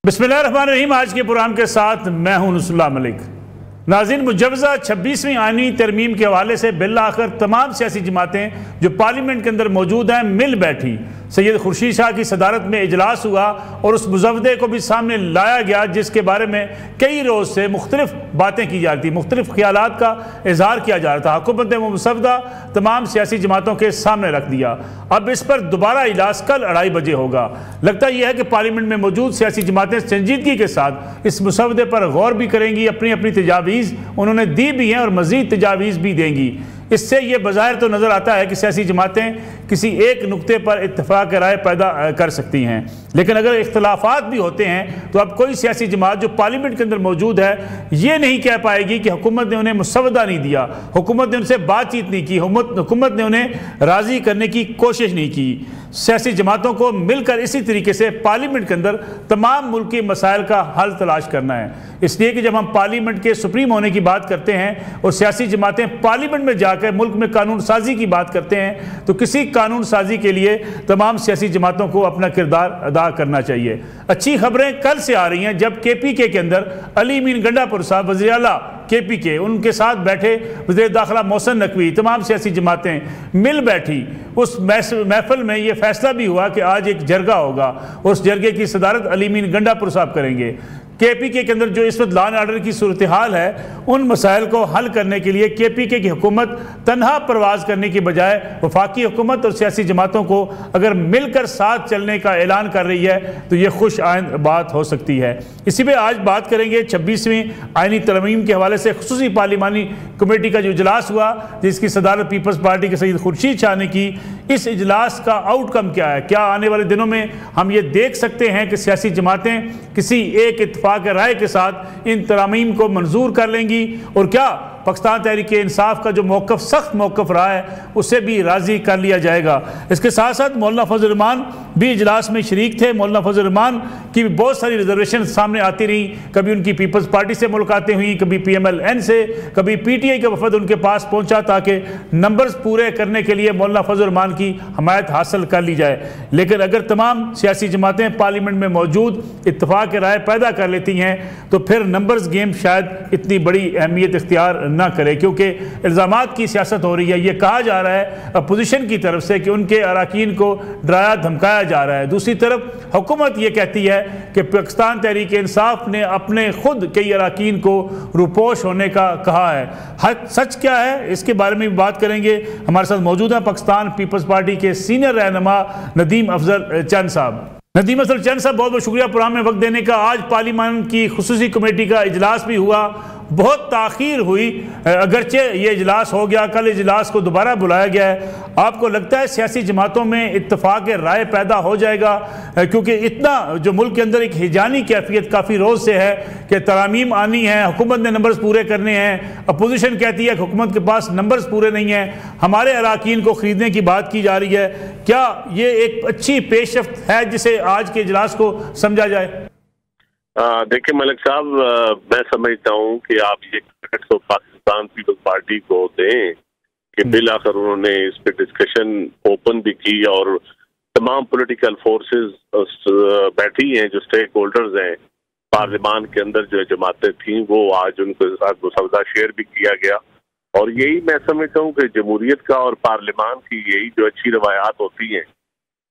बिस्मिल्लाहिर्रहमानिर्रहीम। आज के प्रोग्राम के साथ मैं हूं नुसरुल्लाह मलिक। नाज़रीन, मुजव्वज़ा 26वीं आईनी तरमीम के हवाले से बिल आखिर तमाम सियासी जमातें जो पार्लियामेंट के अंदर मौजूद हैं मिल बैठी। सैयद खुर्शीद शाह की सदारत में इजलास हुआ और उस मुजव्वदे को भी सामने लाया गया जिसके बारे में कई रोज़ से मुख्तलिफ बातें की जा रही थी, मुख्तलिफ ख्यालात का इजहार किया जा रहा था। हुकूमत ने वो मुसवदा तमाम सियासी जमातों के सामने रख दिया। अब इस पर दोबारा इजलास कल 2:30 बजे होगा। लगता यह है कि पार्लियामेंट में मौजूद सियासी जमातें संजीदगी के साथ इस मुसवदे पर गौर भी करेंगी, अपनी अपनी तजावीज़ उन्होंने दी भी हैं और मज़ीद तजावीज़ भी देंगी। इससे यह बज़ाहिर तो नज़र आता है कि सियासी जमातें किसी एक नुक्ते पर इत्तफ़ाक़ राय पैदा कर सकती हैं, लेकिन अगर इख्तलाफात भी होते हैं तो अब कोई सियासी जमात जो पार्लियामेंट के अंदर मौजूद है ये नहीं कह पाएगी कि हुकूमत ने उन्हें मुसवदा नहीं दिया, हुकूमत ने उनसे बातचीत नहीं की, हुकूमत ने उन्हें राज़ी करने की कोशिश नहीं की। सियासी जमातों को मिलकर इसी तरीके से पार्लियामेंट के अंदर तमाम मुल्की मसाइल का हल तलाश करना है। इसलिए कि जब हम पार्लियामेंट के सुप्रीम होने की बात करते हैं और सियासी जमातें पार्लियामेंट में जाकर मुल्क में कानून साजी की बात करते हैं तो किसी कानून साजी के लिए तमाम सियासी जमातों को अपना किरदार अदा करना चाहिए। अच्छी खबरें कल से आ रही हैं जब KPK के अंदर अली मीन गंडापुर साहब वज़ीर आला KPK, उनके साथ बैठे वज़ीर दाखिला मोहसिन नकवी, तमाम सियासी जमातें मिल बैठी। उस महफिल में यह फैसला भी हुआ कि आज एक जरगा होगा, उस जरगे की सदारत अली मीन गंडापुर साहब करेंगे। KPK के अंदर जो इस वक्त लॉ एंड ऑर्डर की सूरत हाल है उन मसाइल को हल करने के लिए KPK की हुकूमत तनहा परवाज करने की बजाय वफाकी हुकूमत और सियासी जमातों को अगर मिलकर साथ चलने का ऐलान कर रही है तो ये खुश आइंद बात हो सकती है। इसी पे आज बात करेंगे 26वीं आईनी तरमीम के हवाले से खुसूसी पार्लिमानी कमेटी का जो इजलास हुआ जिसकी सदारत पीपल्स पार्टी के सैयद खुर्शीद शाह ने की। इस इजलास का आउटकम क्या है? क्या आने वाले दिनों में हम ये देख सकते हैं कि सियासी जमातें किसी एक इत्तफाक राय के साथ इन तरमीम को मंजूर कर लेंगी और क्या पाकिस्तान तहरीक-ए-इंसाफ का जो मौक़िफ़ सख्त मौक़िफ़ रहा है उससे भी राज़ी कर लिया जाएगा? इसके साथ साथ मौलाना फजल रहमान भी इजलास में शरीक थे। मौलाना फजल रहमान की भी बहुत सारी रिजर्वेशन सामने आती रही, कभी उनकी पीपल्स पार्टी से मुलाकातें हुई, कभी PMLN से, कभी PTI का वफद उनके पास पहुंचा ताकि नंबर्स पूरे करने के लिए मौलाना फजल रहमान की हमायत हासिल कर ली जाए। लेकिन अगर तमाम सियासी जमातें पार्लियामेंट में मौजूद इत्तफाक राय पैदा कर लेती हैं तो फिर नंबर्स गेम शायद इतनी बड़ी अहमियत इख्तियार ना करे, क्योंकि इल्ज़ामात की सियासत हो रही है। ये कहा जा रहा है अपोजिशन की तरफ से कि उनके अराकीन को डराया धमकाया जा रहा है। दूसरी तरफ हुकूमत ये कहती है कि पाकिस्तान तहरीक-ए-इंसाफ ने अपने खुद कई अराकीन को रुपोश होने का कहा है। सच क्या है इसके बारे में भी बात करेंगे। हमारे साथ मौजूद है पाकिस्तान पीपल्स पार्टी के सीनियर रहनुमा नदीम अफजल चंद साहब। नदीम अफजल चंद साहब, बहुत बहुत शुक्रिया प्रोग्राम में वक्त देने का। आज पार्लियामेंट की खुसूसी कमेटी का इजलास भी हुआ, बहुत ताख़ीर हुई, अगरचे ये इजलास हो गया, कल इजलास को दोबारा बुलाया गया है। आपको लगता है सियासी जमातों में इत्तफाक राय पैदा हो जाएगा? क्योंकि इतना जो मुल्क के अंदर एक हिजानी कैफियत काफ़ी रोज़ से है कि तरामीम आनी है, हुकूमत ने नंबर्स पूरे करने हैं, अपोजिशन कहती है कि हुकूमत के पास नंबर्स पूरे नहीं हैं, हमारे अराकीन को ख़रीदने की बात की जा रही है। क्या ये एक अच्छी पेशरफ्त है जिसे आज के इजलास को समझा जाए? देखिए मलिक साहब, मैं समझता हूँ कि आप ये तो पाकिस्तान पीपल्स पार्टी को दें कि बिल आखिर उन्होंने इस पे डिस्कशन ओपन भी की और तमाम पॉलिटिकल फोर्सेस बैठी हैं, जो स्टेक होल्डर्स हैं पार्लियामान के अंदर, जो जमातें थीं वो आज उनके साथ मुसवदा शेयर भी किया गया। और यही मैं समझता हूँ कि जमहूरियत का और पार्लियामान की यही जो अच्छी रवायात होती हैं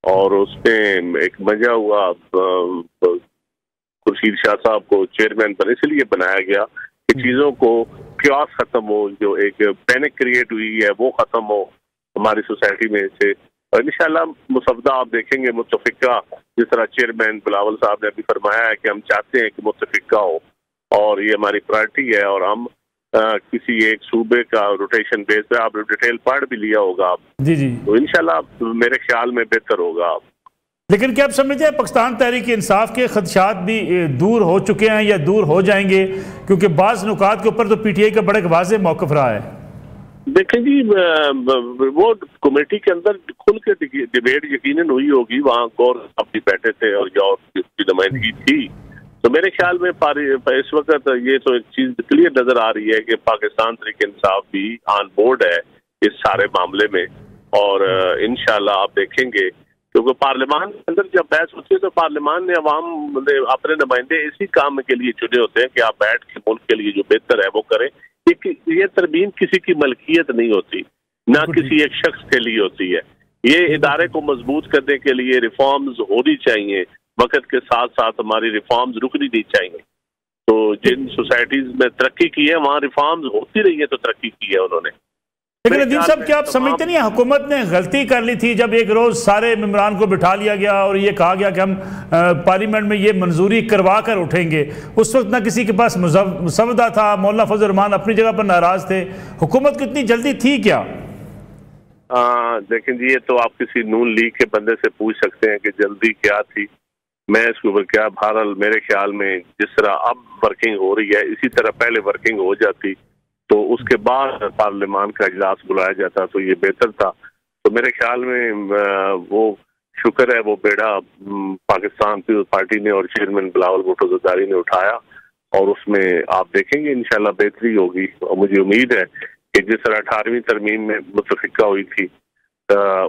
और उसमें एक मजा हुआ खुर्शीद शाह साहब को चेयरमैन पर इसलिए बनाया गया कि चीज़ों को क्यास खत्म हो, जो एक पैनिक क्रिएट हुई है वो खत्म हो हमारी सोसाइटी में से। और इंशाल्लाह मुसवदा आप देखेंगे मुत्तफिका, जिस तरह चेयरमैन बिलावल साहब ने अभी फरमाया है कि हम चाहते हैं कि मुत्तफिका हो और ये हमारी प्रायोरिटी है और हम किसी एक सूबे का रोटेशन बेस पे, आप डिटेल पढ़ भी लिया होगा आप जी जी, तो इंशाल्लाह मेरे ख्याल में बेहतर होगा आप। लेकिन क्या आप समझते हैं पाकिस्तान तहरीक-ए-इंसाफ के खदशात भी दूर हो चुके हैं या दूर हो जाएंगे? क्योंकि बाज़ नुकात के ऊपर तो PTI का बड़ा वाज़ेह मौक़िफ़ रहा है। देखें जी, वो कमेटी के अंदर खुल के डिबेट यकीनन हुई होगी, वहाँ गौर साहब भी बैठे थे और की नुमाइंदगी थी। तो मेरे ख्याल में इस वक्त ये तो एक चीज़ क्लियर नज़र आ रही है कि पाकिस्तान तहरीक-ए-इंसाफ भी ऑन बोर्ड है इस सारे मामले में। और इंशाल्लाह आप देखेंगे क्योंकि पार्लियामान के अंदर जब बहस होती है तो पार्लियामान ने अवाम ने अपने नुमाइंदे इसी काम के लिए चुने होते हैं कि आप बैठ के मुल्क के लिए जो बेहतर है वो करें। ये तरमीम किसी की मलकियत नहीं होती, ना किसी एक शख्स के लिए होती है। ये इदारे को मजबूत करने के लिए रिफॉर्म्स होनी चाहिए, वक्त के साथ साथ हमारी रिफॉर्म्स रुकनी नहीं चाहिए। तो जिन सोसाइटीज में तरक्की की है वहाँ रिफॉर्म्स होती रही है तो तरक्की की है उन्होंने। लेकिन नदीम साहब, क्या आप समझते नहीं हुकूमत ने गलती कर ली थी जब एक रोज सारे मेंबरान को बिठा लिया गया और ये कहा गया कि हम पार्लियामेंट में ये मंजूरी करवा कर उठेंगे? उस वक्त ना किसी के पास मुसवदा था, मौलाना फजल रहमान अपनी जगह पर नाराज थे। हुकूमत को इतनी जल्दी थी क्या? लेकिन ये तो आप किसी नून लीग के बंदे से पूछ सकते हैं कि जल्दी क्या थी। मैं इसके ऊपर क्या, बहरहाल मेरे ख्याल में जिस तरह अब वर्किंग हो रही है इसी तरह पहले वर्किंग हो जाती तो उसके बाद पार्लियामान का इजलास बुलाया जाता तो ये बेहतर था। तो मेरे ख्याल में वो शुक्र है वो बेड़ा पाकिस्तान पीपल्स पार्टी ने और चेयरमैन बिलावल भुट्टो ज़रदारी ने उठाया और उसमें आप देखेंगे इंशाल्लाह बेहतरी होगी। और मुझे उम्मीद है कि जिस तरह 18वीं तरमीम में मुतफिका हुई थी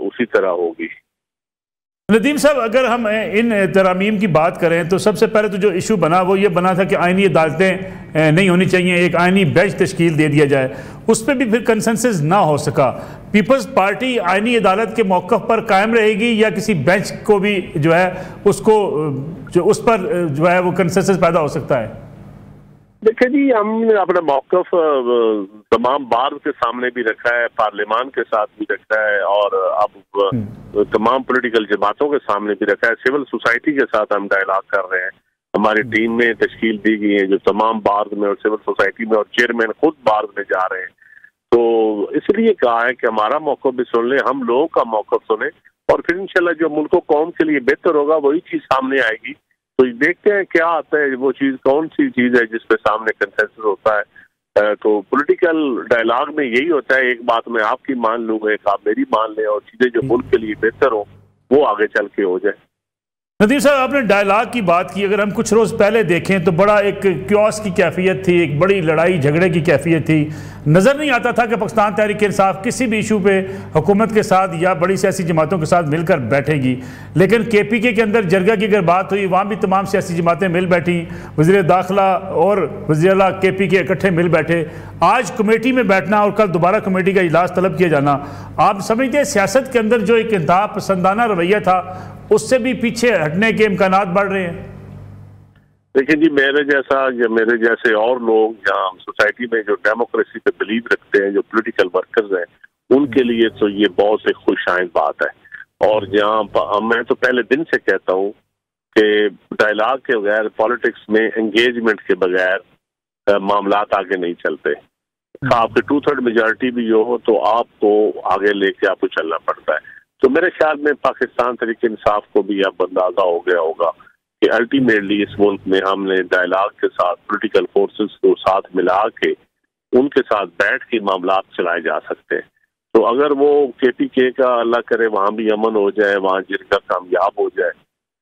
उसी तरह होगी। नदीम साहब, अगर हम इन तरामीम की बात करें तो सबसे पहले तो जो इशू बना वो ये बना था कि आइनी अदालतें नहीं होनी चाहिए, एक आइनी बेंच तश्कील दे दिया जाए। उस पर भी फिर कंसेंसस ना हो सका। पीपल्स पार्टी आइनी अदालत के मौक़िफ़ पर कायम रहेगी या किसी बेंच को भी जो है उसको जो उस पर जो है वो कंसेंसस पैदा हो सकता है? देखिए जी, हमने अपना मौक़िफ़ तमाम बार के सामने भी रखा है, पार्लियामान के साथ भी रखा है और अब तमाम पॉलिटिकल जमातों के सामने भी रखा है। सिविल सोसाइटी के साथ हम डायलॉग कर रहे हैं। हमारी टीम में तश्कील दी गई है जो तमाम बार में और सिविल सोसाइटी में और चेयरमैन खुद बार में जा रहे हैं। तो इसलिए कहा है कि हमारा मौक़िफ़ भी सुन लें, हम लोगों का मौक़िफ़ सुने और फिर इंशाल्लाह जो मुल्क कौम के लिए बेहतर होगा वही चीज़ सामने आएगी। तो देखते हैं क्या आता है, वो चीज़ कौन सी चीज़ है जिस पे सामने कंसेंसस होता है। तो पॉलिटिकल डायलॉग में यही होता है, एक बात मैं आपकी मान लूँगा, एक आप मेरी मान लें और चीज़ें जो मुल्क के लिए बेहतर हो वो आगे चल के हो जाए। नदीम साहब, आपने डायलॉग की बात की। अगर हम कुछ रोज़ पहले देखें तो बड़ा एक क्योस की कैफियत थी, एक बड़ी लड़ाई झगड़े की कैफियत थी। नज़र नहीं आता था कि पाकिस्तान तहरीक इंसाफ किसी भी इशू पे हुकूमत के साथ या बड़ी सियासी जमातों के साथ मिलकर बैठेगी। लेकिन KPK के अंदर जरगा की अगर बात हुई, वहाँ भी तमाम सियासी जमातें मिल बैठी, वज़ीर दाखिला और वज़ीर आला KPK इकट्ठे मिल बैठे। आज कमेटी में बैठना और कल दोबारा कमेटी का इजलास तलब किया जाना, आप समझते हैं सियासत के अंदर जो एक इंतहा पसंदाना रवैया था उससे भी पीछे हटने के इम्कानात बढ़ रहे हैं? देखिए जी, मेरे जैसा या मेरे जैसे और लोग जहाँ सोसाइटी में जो डेमोक्रेसी पे बिलीव रखते हैं, जो पॉलिटिकल वर्कर्स हैं, उनके लिए तो ये बहुत से खुशाइन बात है। और जहाँ मैं तो पहले दिन से कहता हूँ कि डायलॉग के बगैर, पॉलिटिक्स में एंगेजमेंट के बगैर मामलात आगे नहीं चलते। आपकी 2/3 मेजॉरिटी भी हो तो आपको आगे लेके आपको चलना पड़ता है। तो मेरे ख्याल में पाकिस्तान तहरीक इंसाफ को भी अब अंदाजा हो गया होगा कि अल्टीमेटली इस मुल्क में हमने डायलॉग के साथ पॉलिटिकल फोर्सेस को साथ मिला के उनके साथ बैठ के मामला चलाए जा सकते हैं। तो अगर वो KPK का अल्लाह करे वहाँ भी अमन हो जाए, वहाँ जिरगा कामयाब हो जाए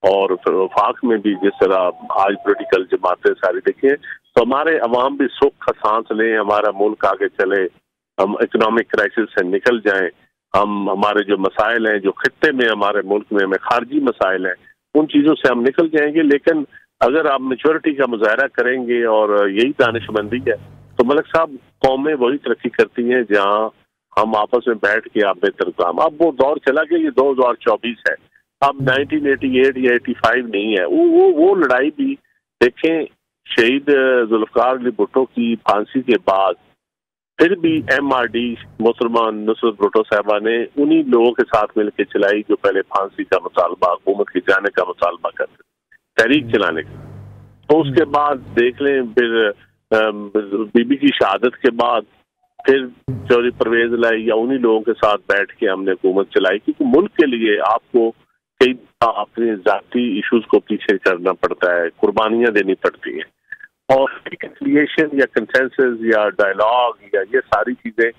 और फिर वफाक में भी जिस तरह आज पॉलिटिकल जमातें सारी देखें तो हमारे अवाम भी सुख का सांस लें, हमारा मुल्क आगे चले, हम इकोनॉमिक क्राइसिस से निकल जाएं, हम हमारे जो मसाइल हैं, जो खित्ते में हमारे मुल्क में हमें खारजी मसाइल हैं, उन चीज़ों से हम निकल जाएंगे। लेकिन अगर आप मेच्योरिटी का मुजाहरा करेंगे और यही दानिशमंदी है तो मलिक साहब कौमें वही तरक्की करती हैं जहाँ हम आपस में बैठ के आप बेहतर काम। अब वो दौर चला गया, ये 2024 है, अब 1988 या 85 नहीं है। वो लड़ाई भी देखें, शहीद जुल्फ़िकार अली भुट्टो की फांसी के बाद फिर भी MRD मुसलमान नुसरत भुट्टो साहबा ने उन्हीं लोगों के साथ मिलकर चलाई जो पहले फांसी का मुतालबा, हुकूमत के जाने का मुतालबा करते, तहरीक चलाने का। तो उसके बाद देख लें फिर बीबी की शहादत के बाद फिर चौधरी परवेज लाई या उन्हीं लोगों के साथ बैठ के हमने हुकूमत चलाई। क्योंकि मुल्क के लिए आपको कई अपने जाती इशूज को पीछे करना पड़ता है, कुर्बानियां देनी पड़ती हैं और रिकन्सिलिएशन या कंसेंसस या डायलॉग या ये सारी चीजें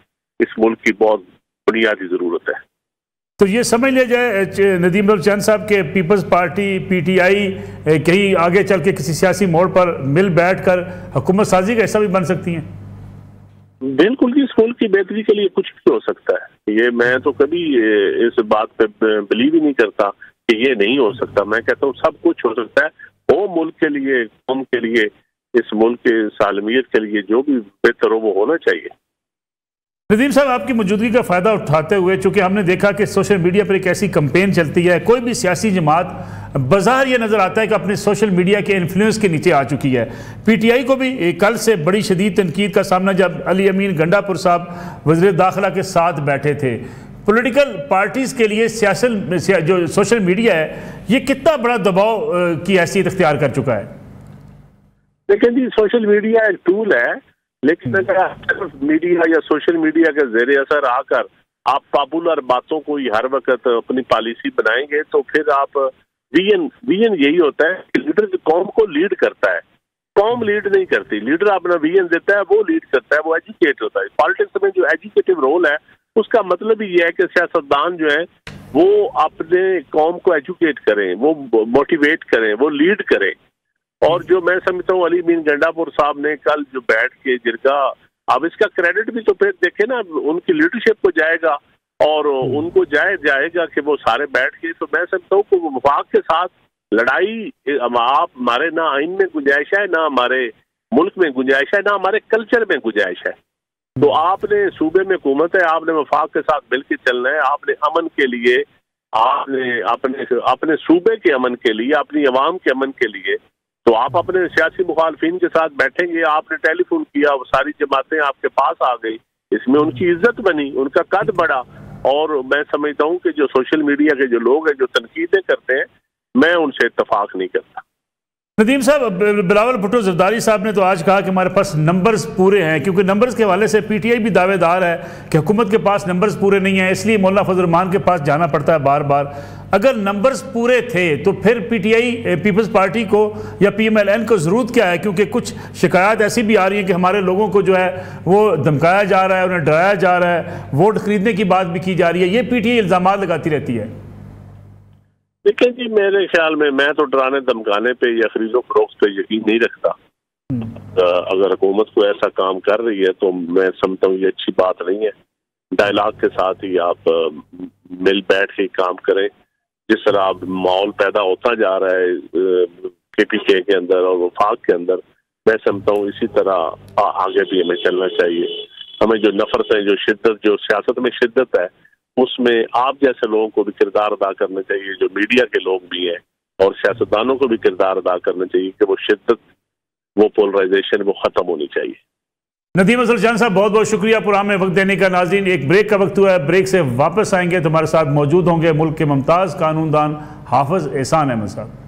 इस मुल्क की बहुत बुनियादी जरूरत है। तो ये समझ लिया जाए नदीम चंद साहब के पीपल्स पार्टी PTI कहीं आगे चल के किसी सियासी मोड़ पर मिल बैठकर हुकूमत साजी का हिस्सा भी बन सकती हैं? बिल्कुल जी, इस मुल्क की बेहतरी के लिए कुछ भी हो सकता है। ये मैं तो कभी इस बात पे बिलीव ही नहीं करता कि ये नहीं हो सकता। मैं कहता हूँ सब कुछ हो सकता है। वो मुल्क के लिए, कौम के लिए, इस मुल्क के सालमियत के लिए जो भी बेहतर हो वो होना चाहिए। नदीम साहब, आपकी मौजूदगी का फ़ायदा उठाते हुए, चूँकि हमने देखा कि सोशल मीडिया पर एक ऐसी कंपेन चलती है, कोई भी सियासी जमात बाजार ये नज़र आता है कि अपने सोशल मीडिया के इन्फ्लुएंस के नीचे आ चुकी है। PTI को भी कल से बड़ी शदीद तनकीद का सामना, जब अली अमीन गंडापुर साहब वज़ीर दाखिला के साथ बैठे थे। पॉलिटिकल पार्टीज़ के लिए सियासत जो सोशल मीडिया है, ये कितना बड़ा दबाव की हैसियत इख्तियार कर चुका है? लेकिन जी सोशल मीडिया एक टूल है, लेकिन अगर मीडिया या सोशल मीडिया के ज़ेरे असर आकर आप पॉपुलर बातों को ही हर वक्त अपनी पॉलिसी बनाएंगे तो फिर आप विजन यही होता है कि लीडर कौम को लीड करता है, कौम लीड नहीं करती। लीडर अपना विजन देता है, वो लीड करता है, वो एजुकेट होता है। पॉलिटिक्स में जो एजुकेटिव रोल है उसका मतलब ही ये है कि सियासतदान जो है वो अपने कौम को एजुकेट करें, वो मोटिवेट करें, वो लीड करें। और जो मैं समझता हूँ अली अमीन गंडापुर साहब ने कल जो बैठ के जिरगा, अब इसका क्रेडिट भी तो फिर देखे ना, उनकी लीडरशिप को जाएगा और उनको जाएगा कि वो सारे बैठ के। तो मैं समझता हूँ कि वफाक के साथ लड़ाई आप हमारे ना आइन में गुंजाइश है, ना हमारे मुल्क में गुंजाइश है, ना हमारे कल्चर में गुंजाइश है। तो आपने सूबे में हुकूमत है, आपने वफाक के साथ मिलकर चलना है। आपने अमन के लिए, आपने अपने सूबे के अमन के लिए, अपनी आवाम के अमन के लिए, तो आप अपने सियासी मुखालफिन के साथ बैठेंगे। आपने टेलीफोन किया, वो सारी जमातें आपके पास आ गई, इसमें उनकी इज्जत बनी, उनका कद बढ़ा। और मैं समझता हूँ कि जो सोशल मीडिया के जो लोग हैं जो तनकीदें करते हैं, मैं उनसे इत्तफाक नहीं करता। नदीम साहब, बिलावल भुट्टो जरदारी साहब ने तो आज कहा कि हमारे पास नंबर्स पूरे हैं, क्योंकि नंबर्स के हवाले से PTI भी दावेदार है कि हुकूमत के पास नंबर्स पूरे नहीं हैं, इसलिए मौलाना फजल रहमान के पास जाना पड़ता है बार बार। अगर नंबर्स पूरे थे तो फिर PTI पीपल्स पार्टी को या PMLN को ज़रूरत क्या है? क्योंकि कुछ शिकायत ऐसी भी आ रही है कि हमारे लोगों को जो है वो धमकाया जा रहा है, उन्हें डराया जा रहा है, वोट खरीदने की बात भी की जा रही है। ये PTI इल्ज़ाम लगाती रहती है। देखिए जी, मेरे ख्याल में मैं तो डराने धमकाने पे या खरीदो फरोख्त पे यकीन नहीं रखता। अगर हुकूमत को ऐसा काम कर रही है तो मैं समझता हूँ ये अच्छी बात नहीं है। डायलॉग के साथ ही आप मिल बैठ के काम करें। जिस तरह अब माहौल पैदा होता जा रहा है KPK के अंदर और वफाक के अंदर, मैं समझता हूँ इसी तरह आगे भी हमें चलना चाहिए। हमें जो नफरत है, जो शिद्दत, जो सियासत में शिद्दत है, उसमें आप जैसे लोगों को भी किरदार अदा करना चाहिए, जो मीडिया के लोग भी हैं, और सियासतदानों को भी किरदार अदा करना चाहिए कि वो शिद्दत, वो पोलराइजेशन वो खत्म होनी चाहिए। नदीम अफजल जान साहब, बहुत बहुत शुक्रिया प्रोग्राम में वक्त देने का। नाज़रीन, एक ब्रेक का वक्त हुआ है, ब्रेक से वापस आएंगे तो हमारे साथ मौजूद होंगे मुल्क के मुमताज़ कानूनदान हाफिज एहसान अहमद साहब।